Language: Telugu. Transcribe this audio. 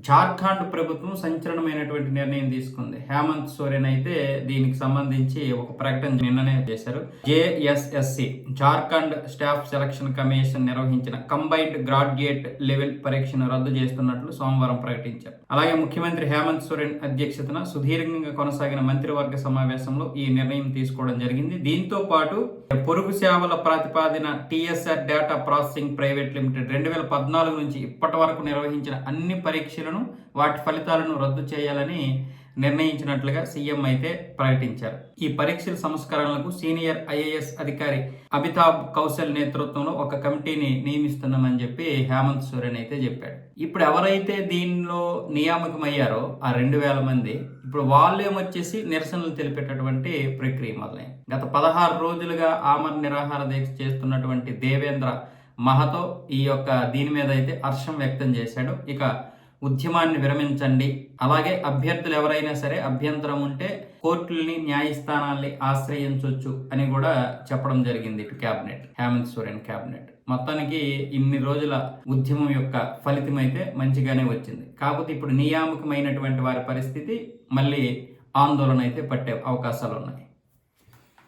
జార్ఖండ్ ప్రభుత్వం సంచలనమైనటువంటి నిర్ణయం తీసుకుంది. హేమంత్ సోరెన్ అయితే దీనికి సంబంధించి ఒక ప్రకటన నిన్ననే చేశారు. జేఎస్ఎస్సి జార్ఖండ్ స్టాఫ్ సెలక్షన్ కమిషన్ నిర్వహించిన కంబైన్డ్ గ్రాడ్యుయేట్ లెవెల్ పరీక్షను రద్దు చేస్తున్నట్లు సోమవారం ప్రకటించారు. అలాగే ముఖ్యమంత్రి హేమంత్ సోరెన్ అధ్యక్షతన సుదీర్ఘంగా కొనసాగిన మంత్రివర్గ సమావేశంలో ఈ నిర్ణయం తీసుకోవడం జరిగింది. దీంతో పాటు పొరుగు సేవల ప్రతిపాదన TSR data processing private limited 2014 నుంచి ఇప్పటి వరకు నిర్వహించిన అన్ని పరీక్షలను వాటి ఫలితాలను రద్దు చేయాలని నిర్ణయించినట్లుగా సీఎం అయితే ప్రకటించారు. ఈ పరీక్షల సంస్కరణలకు సీనియర్ ఐఏఎస్ అధికారి అమితాబ్ కౌశల్ నేతృత్వంలో ఒక కమిటీని నియమిస్తున్నామని చెప్పి హేమంత్ సోరెన్ అయితే చెప్పాడు. ఇప్పుడు ఎవరైతే దీనిలో నియామకమయ్యారో ఆ 2000 మంది ఇప్పుడు వాళ్ళేమొచ్చేసి నిరసనలు తెలిపేటటువంటి ప్రక్రియ మొదలైంది. గత 16 రోజులుగా ఆమరణ నిరాహార దీక్ష చేస్తున్నటువంటి దేవేంద్ర మహతో దీని మీద అయితే హర్షం వ్యక్తం చేశాడు. ఇక ఉద్యమాన్ని విరమించండి, అలాగే అభ్యర్థులు ఎవరైనా సరే అభ్యంతరం ఉంటే కోర్టుల్ని న్యాయస్థానాల్ని ఆశ్రయించవచ్చు అని కూడా చెప్పడం జరిగింది. ఇటు క్యాబినెట్, హేమంత్ సోరెన్ క్యాబినెట్ మొత్తానికి ఇన్ని రోజుల ఉద్యమం యొక్క ఫలితం అయితే మంచిగానే వచ్చింది. కాకపోతే ఇప్పుడు నియామకమైనటువంటి వారి పరిస్థితి మళ్ళీ ఆందోళన అయితే పట్టే అవకాశాలు ఉన్నాయి.